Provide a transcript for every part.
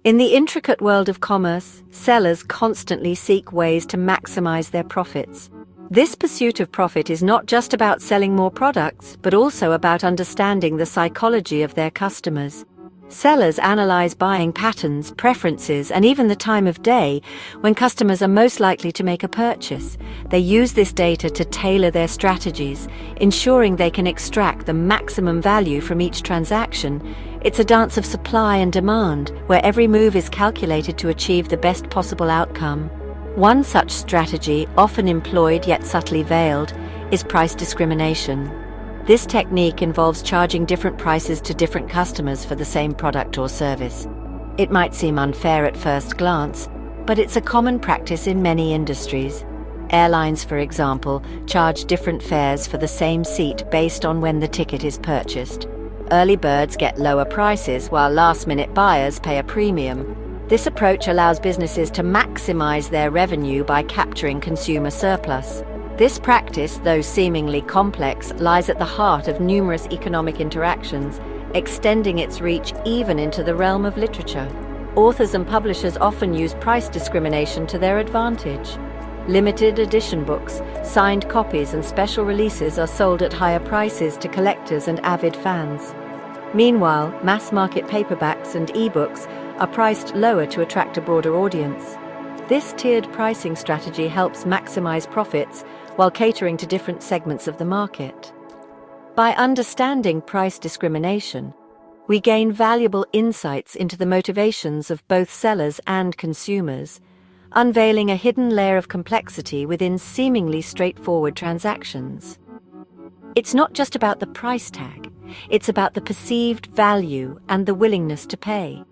In the intricate world of commerce, sellers constantly seek ways to maximize their profits. This pursuit of profit is not just about selling more products, but also about understanding the psychology of their customers. Sellers analyze buying patterns, preferences, and even the time of day when customers are most likely to make a purchase. They use this data to tailor their strategies, ensuring they can extract the maximum value from each transaction. It's a dance of supply and demand, where every move is calculated to achieve the best possible outcome. One such strategy, often employed yet subtly veiled, is price discrimination. This technique involves charging different prices to different customers for the same product or service. It might seem unfair at first glance, but it's a common practice in many industries. Airlines, for example, charge different fares for the same seat based on when the ticket is purchased. Early birds get lower prices, while last-minute buyers pay a premium. This approach allows businesses to maximize their revenue by capturing consumer surplus. This practice, though seemingly complex, lies at the heart of numerous economic interactions, extending its reach even into the realm of literature. Authors and publishers often use price discrimination to their advantage. Limited edition books, signed copies, and special releases are sold at higher prices to collectors and avid fans. Meanwhile, mass-market paperbacks and e-books are priced lower to attract a broader audience. This tiered pricing strategy helps maximize profits while catering to different segments of the market. By understanding price discrimination, we gain valuable insights into the motivations of both sellers and consumers, unveiling a hidden layer of complexity within seemingly straightforward transactions. It's not just about the price tag, it's about the perceived value and the willingness to pay.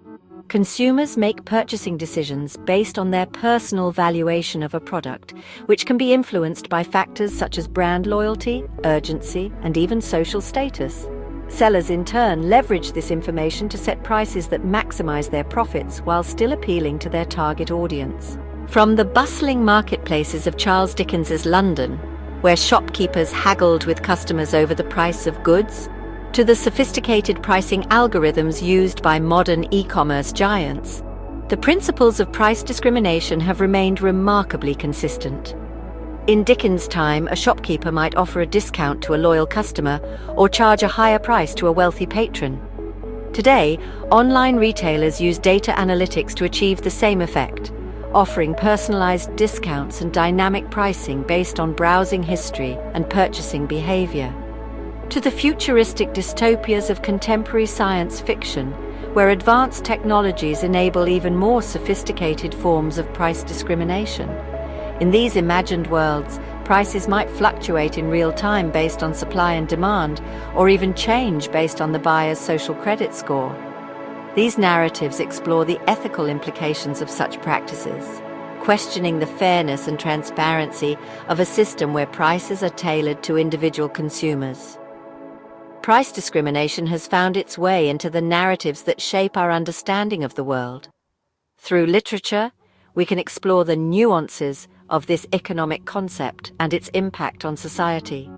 Consumers make purchasing decisions based on their personal valuation of a product, which can be influenced by factors such as brand loyalty, urgency, and even social status. Sellers, in turn, leverage this information to set prices that maximize their profits while still appealing to their target audience. From the bustling marketplaces of Charles Dickens's London, where shopkeepers haggled with customers over the price of goods, to the sophisticated pricing algorithms used by modern e-commerce giants, the principles of price discrimination have remained remarkably consistent. In Dickens' time, a shopkeeper might offer a discount to a loyal customer or charge a higher price to a wealthy patron. Today, online retailers use data analytics to achieve the same effect, offering personalized discounts and dynamic pricing based on browsing history and purchasing behavior. To the futuristic dystopias of contemporary science fiction, where advanced technologies enable even more sophisticated forms of price discrimination. In these imagined worlds, prices might fluctuate in real time based on supply and demand, or even change based on the buyer's social credit score. These narratives explore the ethical implications of such practices, questioning the fairness and transparency of a system where prices are tailored to individual consumers. Price discrimination has found its way into the narratives that shape our understanding of the world. Through literature, we can explore the nuances of this economic concept and its impact on society.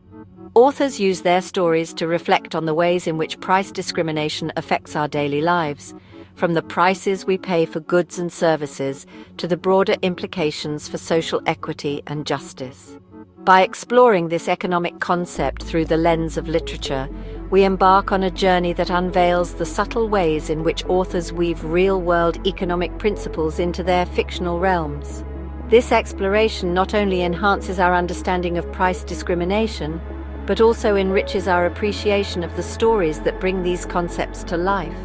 Authors use their stories to reflect on the ways in which price discrimination affects our daily lives, from the prices we pay for goods and services to the broader implications for social equity and justice. By exploring this economic concept through the lens of literature, we embark on a journey that unveils the subtle ways in which authors weave real-world economic principles into their fictional realms. This exploration not only enhances our understanding of price discrimination, but also enriches our appreciation of the stories that bring these concepts to life.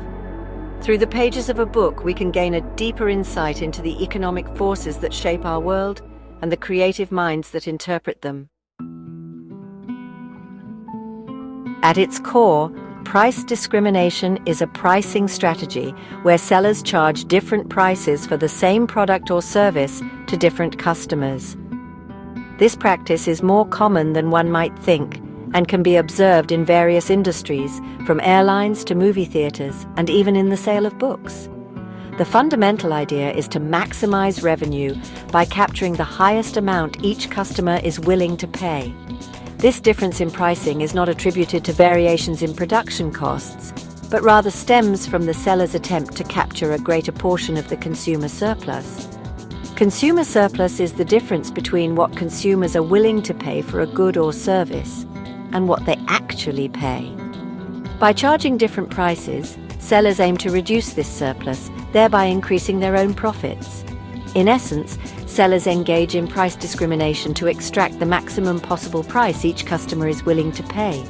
Through the pages of a book, we can gain a deeper insight into the economic forces that shape our world and the creative minds that interpret them. At its core, price discrimination is a pricing strategy where sellers charge different prices for the same product or service to different customers. This practice is more common than one might think and can be observed in various industries, from airlines to movie theaters, and even in the sale of books. The fundamental idea is to maximize revenue by capturing the highest amount each customer is willing to pay. This difference in pricing is not attributed to variations in production costs, but rather stems from the seller's attempt to capture a greater portion of the consumer surplus. Consumer surplus is the difference between what consumers are willing to pay for a good or service and what they actually pay. By charging different prices, sellers aim to reduce this surplus, thereby increasing their own profits. In essence, sellers engage in price discrimination to extract the maximum possible price each customer is willing to pay.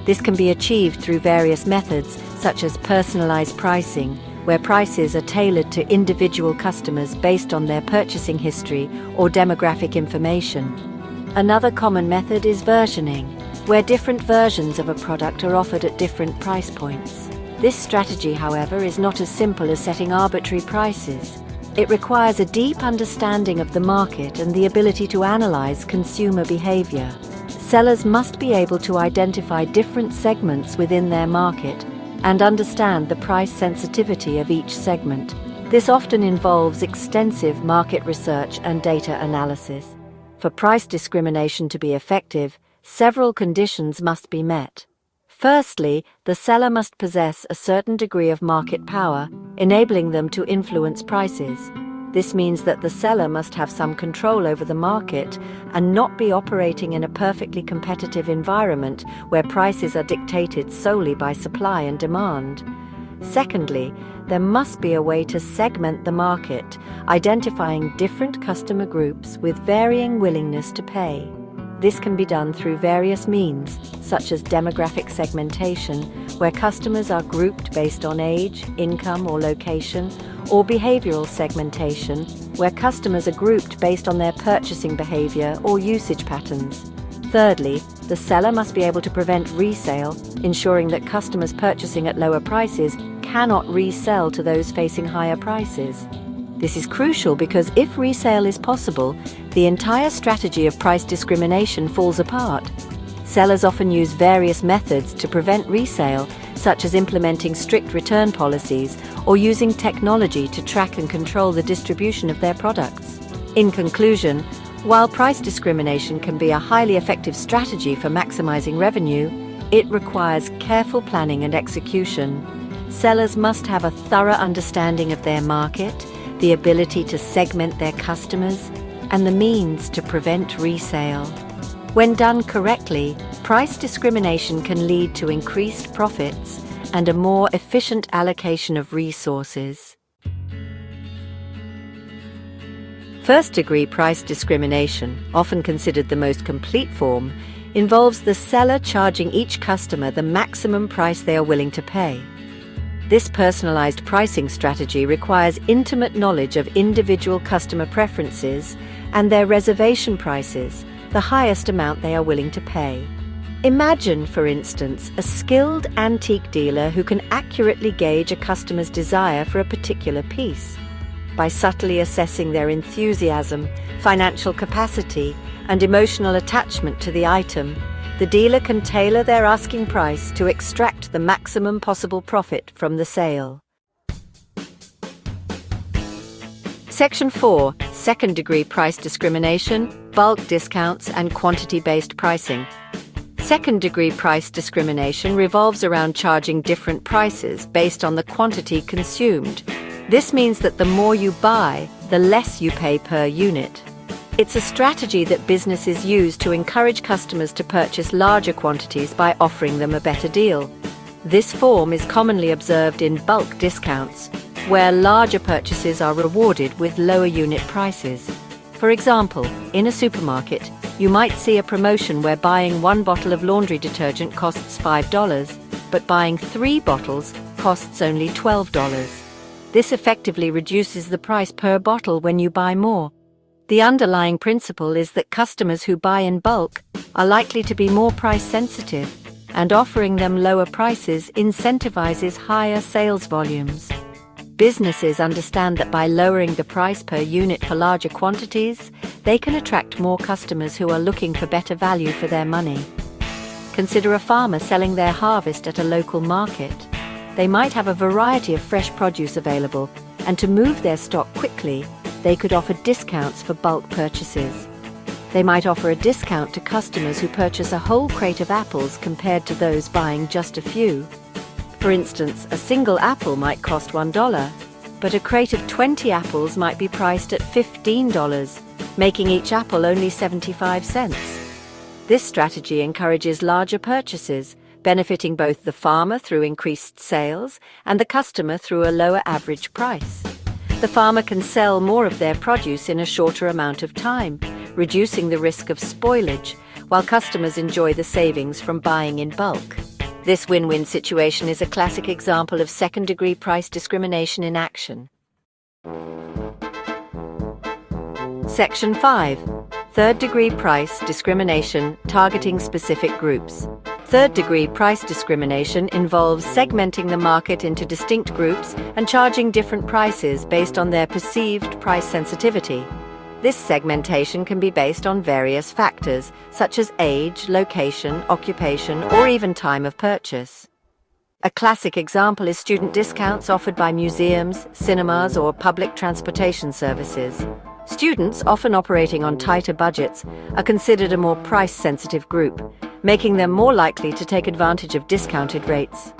This can be achieved through various methods, such as personalized pricing, where prices are tailored to individual customers based on their purchasing history or demographic information. Another common method is versioning, where different versions of a product are offered at different price points. This strategy, however, is not as simple as setting arbitrary prices. It requires a deep understanding of the market and the ability to analyze consumer behavior. Sellers must be able to identify different segments within their market and understand the price sensitivity of each segment. This often involves extensive market research and data analysis. For price discrimination to be effective, several conditions must be met. Firstly, the seller must possess a certain degree of market power, enabling them to influence prices. This means that the seller must have some control over the market and not be operating in a perfectly competitive environment where prices are dictated solely by supply and demand. Secondly, there must be a way to segment the market, identifying different customer groups with varying willingness to pay. This can be done through various means, such as demographic segmentation, where customers are grouped based on age, income, or location, or behavioral segmentation, where customers are grouped based on their purchasing behavior or usage patterns. Thirdly, the seller must be able to prevent resale, ensuring that customers purchasing at lower prices cannot resell to those facing higher prices. This is crucial because if resale is possible, the entire strategy of price discrimination falls apart. Sellers often use various methods to prevent resale, such as implementing strict return policies or using technology to track and control the distribution of their products. In conclusion, while price discrimination can be a highly effective strategy for maximizing revenue, it requires careful planning and execution. Sellers must have a thorough understanding of their market, the ability to segment their customers, and the means to prevent resale. When done correctly, price discrimination can lead to increased profits and a more efficient allocation of resources. First-degree price discrimination, often considered the most complete form, involves the seller charging each customer the maximum price they are willing to pay. This personalized pricing strategy requires intimate knowledge of individual customer preferences and their reservation prices, the highest amount they are willing to pay. Imagine, for instance, a skilled antique dealer who can accurately gauge a customer's desire for a particular piece. By subtly assessing their enthusiasm, financial capacity, and emotional attachment to the item, the dealer can tailor their asking price to extract the maximum possible profit from the sale. Section 4. Second-degree price discrimination, bulk discounts, and quantity-based pricing. Second-degree price discrimination revolves around charging different prices based on the quantity consumed. This means that the more you buy, the less you pay per unit. It's a strategy that businesses use to encourage customers to purchase larger quantities by offering them a better deal. This form is commonly observed in bulk discounts, where larger purchases are rewarded with lower unit prices. For example, in a supermarket, you might see a promotion where buying 1 bottle of laundry detergent costs $5, but buying 3 bottles costs only $12. This effectively reduces the price per bottle when you buy more. The underlying principle is that customers who buy in bulk are likely to be more price sensitive, and offering them lower prices incentivizes higher sales volumes. Businesses understand that by lowering the price per unit for larger quantities, they can attract more customers who are looking for better value for their money. Consider a farmer selling their harvest at a local market. They might have a variety of fresh produce available, and to move their stock quickly, they could offer discounts for bulk purchases. They might offer a discount to customers who purchase a whole crate of apples compared to those buying just a few. For instance, a single apple might cost $1, but a crate of 20 apples might be priced at $15, making each apple only 75 cents. This strategy encourages larger purchases, benefiting both the farmer through increased sales and the customer through a lower average price. The farmer can sell more of their produce in a shorter amount of time, reducing the risk of spoilage, while customers enjoy the savings from buying in bulk. This win-win situation is a classic example of second-degree price discrimination in action. Section 5. Third-degree price discrimination targeting specific groups. Third-degree price discrimination involves segmenting the market into distinct groups and charging different prices based on their perceived price sensitivity. This segmentation can be based on various factors, such as age, location, occupation, or even time of purchase. A classic example is student discounts offered by museums, cinemas, or public transportation services. Students, often operating on tighter budgets, are considered a more price-sensitive group, making them more likely to take advantage of discounted rates.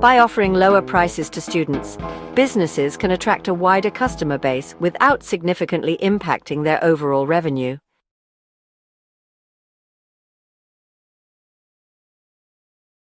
By offering lower prices to students, businesses can attract a wider customer base without significantly impacting their overall revenue.